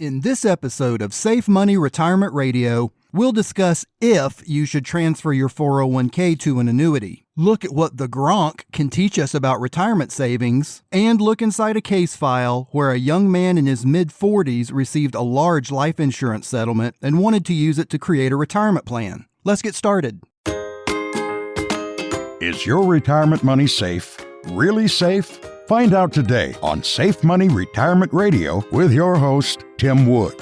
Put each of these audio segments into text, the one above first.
In this episode of Safe Money Retirement Radio, we'll discuss if you should transfer your 401k to an annuity, look at what the Gronk can teach us about retirement savings, and look inside a case file where a young man in his mid-40s received a large life insurance settlement and wanted to use it to create a retirement plan. Let's get started. Is your retirement money safe? Really safe? Find out today on Safe Money Retirement Radio with your host, Tim Wood.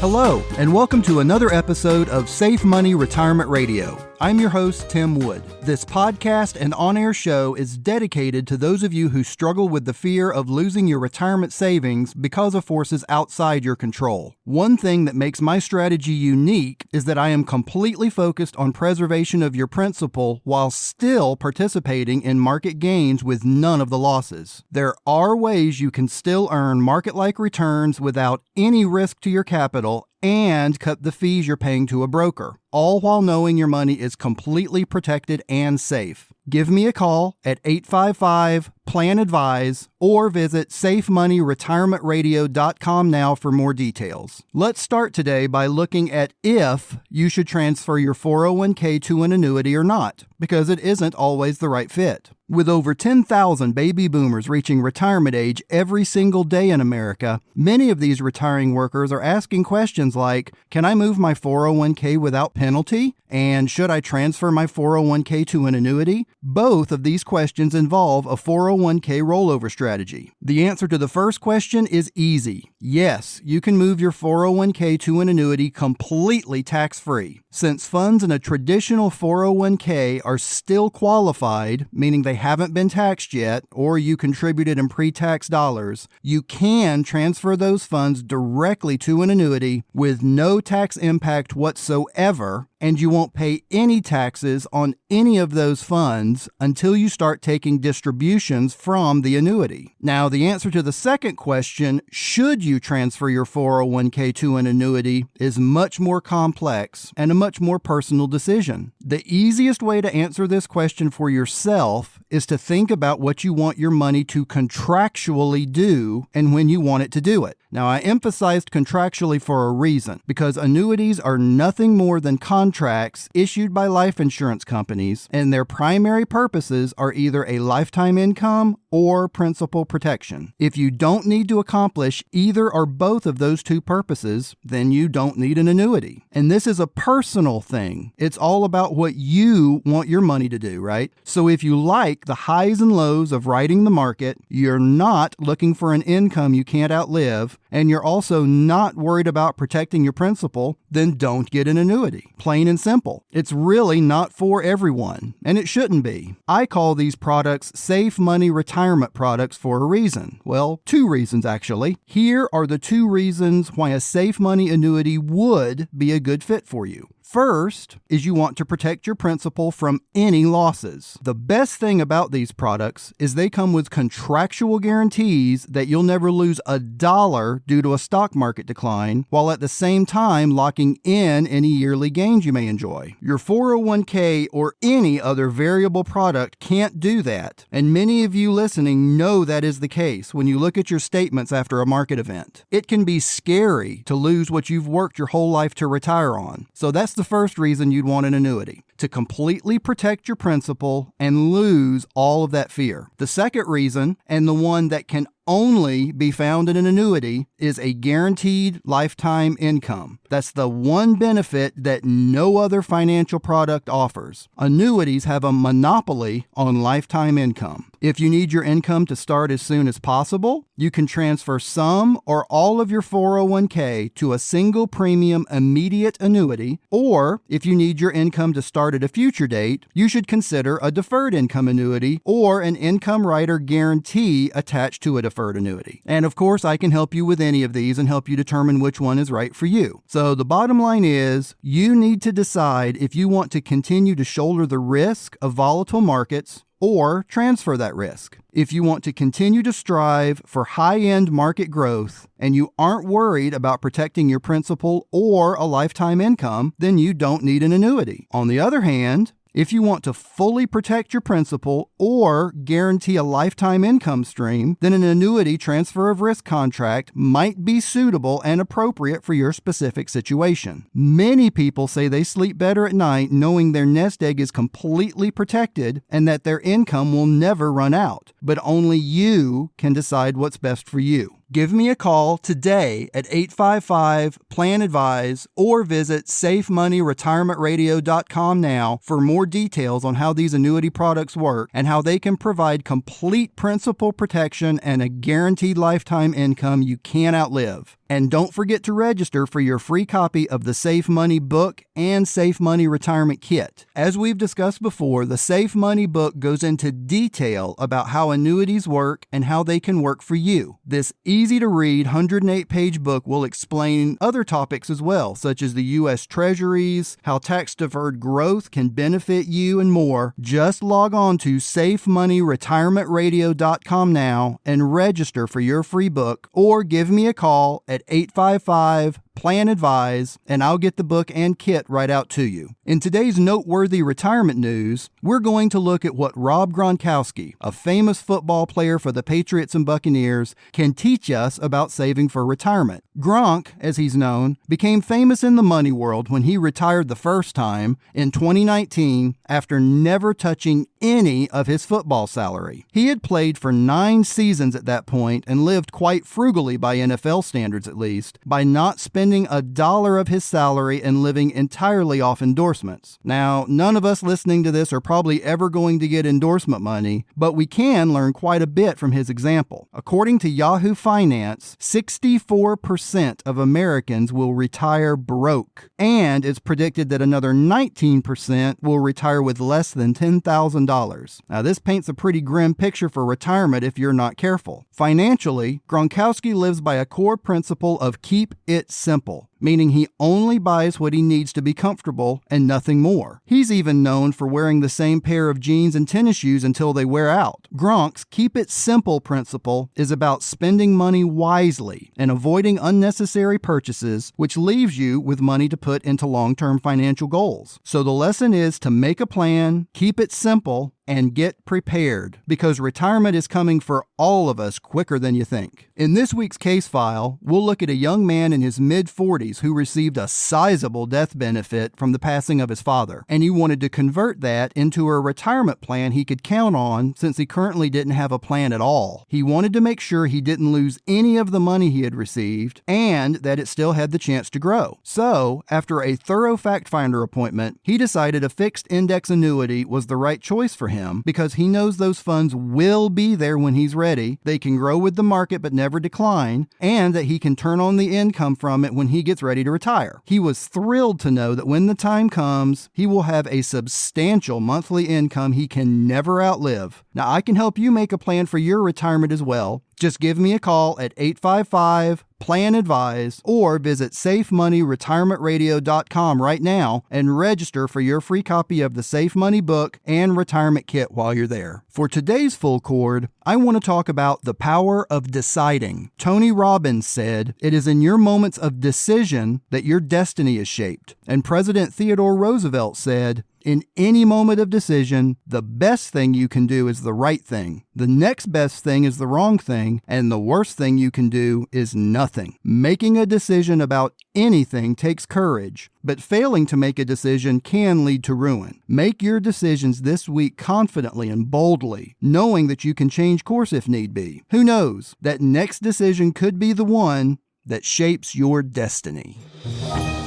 Hello, and welcome to another episode of Safe Money Retirement Radio. I'm your host, Tim Wood. This podcast and on-air show is dedicated to those of you who struggle with the fear of losing your retirement savings because of forces outside your control. One thing that makes my strategy unique is that I am completely focused on preservation of your principal while still participating in market gains with none of the losses. There are ways you can still earn market-like returns without any risk to your capital and cut the fees you're paying to a broker, all while knowing your money is completely protected and safe. Give me a call at 855-PLAN-ADVISE or visit safemoneyretirementradio.com now for more details. Let's start today by looking at if you should transfer your 401k to an annuity or not, because it isn't always the right fit. With over 10,000 baby boomers reaching retirement age every single day in America, many of these retiring workers are asking questions like, can I move my 401k without penalty? And should I transfer my 401k to an annuity? Both of these questions involve a 401k rollover strategy. The answer to the first question is easy. Yes, you can move your 401k to an annuity completely tax-free. Since funds in a traditional 401k are still qualified, meaning they haven't been taxed yet, or you contributed in pre-tax dollars, you can transfer those funds directly to an annuity with no tax impact whatsoever, and you won't pay any taxes on any of those funds until you start taking distributions from the annuity. Now, the answer to the second question, should you transfer your 401k to an annuity, is much more complex and a much more personal decision. The easiest way to answer this question for yourself is to think about what you want your money to contractually do and when you want it to do it. Now, I emphasized contractually for a reason, because annuities are nothing more than contracts issued by life insurance companies, and their primary purposes are either a lifetime income or principal protection. If you don't need to accomplish either or both of those two purposes, then you don't need an annuity. And this is a personal thing. It's all about what you want your money to do, right? So if you like the highs and lows of riding the market, you're not looking for an income you can't outlive, and you're also not worried about protecting your principal, then don't get an annuity. Plain and simple. It's really not for everyone, and it shouldn't be. I call these products safe money retirement products for a reason. Well, two reasons actually. Here are the two reasons why a safe money annuity would be a good fit for you. First is you want to protect your principal from any losses. The best thing about these products is they come with contractual guarantees that you'll never lose a dollar due to a stock market decline, while at the same time locking in any yearly gains you may enjoy. Your 401k or any other variable product can't do that, and many of you listening know that is the case when you look at your statements after a market event. It can be scary to lose what you've worked your whole life to retire on, so that's the first reason you'd want an annuity, to completely protect your principal and lose all of that fear. The second reason, and the one that can only be found in an annuity, is a guaranteed lifetime income. That's the one benefit that no other financial product offers. Annuities have a monopoly on lifetime income. If you need your income to start as soon as possible, you can transfer some or all of your 401k to a single premium immediate annuity, or if you need your income to start at a future date, you should consider a deferred income annuity or an income rider guarantee attached to a deferred annuity. And of course, I can help you with any of these and help you determine which one is right for you. So the bottom line is, you need to decide if you want to continue to shoulder the risk of volatile markets or transfer that risk. If you want to continue to strive for high-end market growth and you aren't worried about protecting your principal or a lifetime income, then you don't need an annuity. On the other hand, If you want to fully protect your principal or guarantee a lifetime income stream, then an annuity transfer of risk contract might be suitable and appropriate for your specific situation. Many people say they sleep better at night knowing their nest egg is completely protected and that their income will never run out. But only you can decide what's best for you. Give me a call today at 855-PLAN-ADVISE or visit SafeMoneyRetirementRadio.com now for more details on how these annuity products work and how they can provide complete principal protection and a guaranteed lifetime income you can't outlive. And don't forget to register for your free copy of the Safe Money book and Safe Money Retirement Kit. As we've discussed before, the Safe Money book goes into detail about how annuities work and how they can work for you. This easy-to-read 108-page book will explain other topics as well, such as the U.S. Treasuries, how tax-deferred growth can benefit you, and more. Just log on to SafeMoneyRetirementRadio.com now and register for your free book, or give me a call at 855-PLAN-ADVISE, and I'll get the book and kit right out to you. In today's noteworthy retirement news, we're going to look at what Rob Gronkowski, a famous football player for the Patriots and Buccaneers, can teach us about saving for retirement. Gronk, as he's known, became famous in the money world when he retired the first time in 2019 after never touching any of his football salary. He had played for 9 seasons at that point and lived quite frugally by NFL standards at least, by not spending $1 of his salary and living entirely off endorsements. Now, none of us listening to this are probably ever going to get endorsement money, but we can learn quite a bit from his example. According to Yahoo Finance, 64% of Americans will retire broke, and it's predicted that another 19% will retire with less than $10,000. Now, this paints a pretty grim picture for retirement if you're not careful. Financially, Gronkowski lives by a core principle of keep it simple, meaning he only buys what he needs to be comfortable and nothing more. He's even known for wearing the same pair of jeans and tennis shoes until they wear out. Gronk's keep it simple principle is about spending money wisely and avoiding unnecessary purchases, which leaves you with money to put into long-term financial goals. So the lesson is to make a plan, keep it simple, and get prepared, because retirement is coming for all of us quicker than you think. In this week's case file, we'll look at a young man in his mid-40s who received a sizable death benefit from the passing of his father, and he wanted to convert that into a retirement plan he could count on since he currently didn't have a plan at all. He wanted to make sure he didn't lose any of the money he had received and that it still had the chance to grow. So, after a thorough fact-finder appointment, he decided a fixed index annuity was the right choice for him because he knows those funds will be there when he's ready, they can grow with the market but never decline, and that he can turn on the income from it when he gets ready to retire. He was thrilled to know that when the time comes, he will have a substantial monthly income he can never outlive. Now, I can help you make a plan for your retirement as well. Just give me a call at 855-PLAN-ADVISE or visit SafeMoneyRetirementRadio.com right now and register for your free copy of the Safe Money book and retirement kit while you're there. For today's full chord, I want to talk about the power of deciding. Tony Robbins said, "It is in your moments of decision that your destiny is shaped." And President Theodore Roosevelt said, "In any moment of decision, the best thing you can do is the right thing. The next best thing is the wrong thing, and the worst thing you can do is nothing." Making a decision about anything takes courage, but failing to make a decision can lead to ruin. Make your decisions this week confidently and boldly, knowing that you can change course if need be. Who knows? That next decision could be the one that shapes your destiny.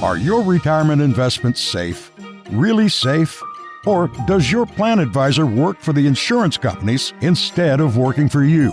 Are your retirement investments safe? Really safe? Or does your plan advisor work for the insurance companies instead of working for you?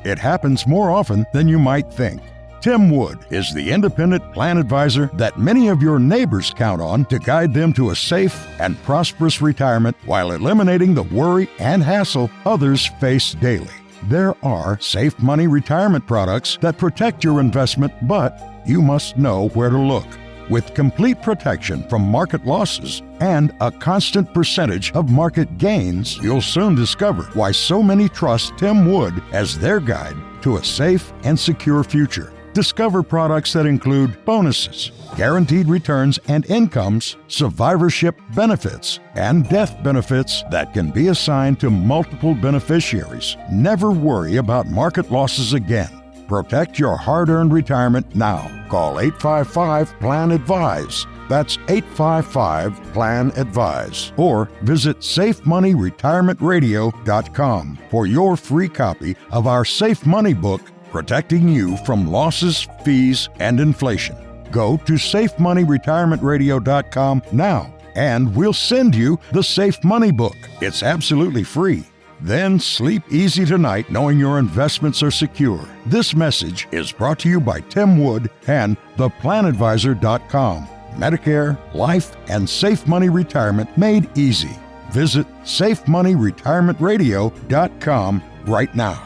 It happens more often than you might think. Tim Wood is the independent plan advisor that many of your neighbors count on to guide them to a safe and prosperous retirement while eliminating the worry and hassle others face daily. There are Safe Money retirement products that protect your investment, but you must know where to look. With complete protection from market losses and a constant percentage of market gains, you'll soon discover why so many trust Tim Wood as their guide to a safe and secure future. Discover products that include bonuses, guaranteed returns and incomes, survivorship benefits, and death benefits that can be assigned to multiple beneficiaries. Never worry about market losses again. Protect your hard-earned retirement now. Call 855-PLAN-ADVISE. That's 855-PLAN-ADVISE. Or visit SafeMoneyRetirementRadio.com for your free copy of our Safe Money book, protecting you from losses, fees, and inflation. Go to SafeMoneyRetirementRadio.com now, and we'll send you the Safe Money book. It's absolutely free. Then sleep easy tonight knowing your investments are secure. This message is brought to you by Tim Wood and theplanadvisor.com. Medicare, life, and Safe Money Retirement made easy. Visit SafeMoneyRetirementRadio.com right now.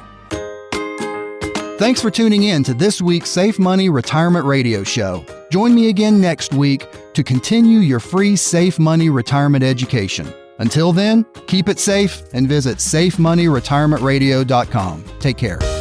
Thanks for tuning in to this week's Safe Money Retirement Radio Show. Join me again next week to continue your free Safe Money Retirement education. Until then, keep it safe and visit SafeMoneyRetirementRadio.com. Take care.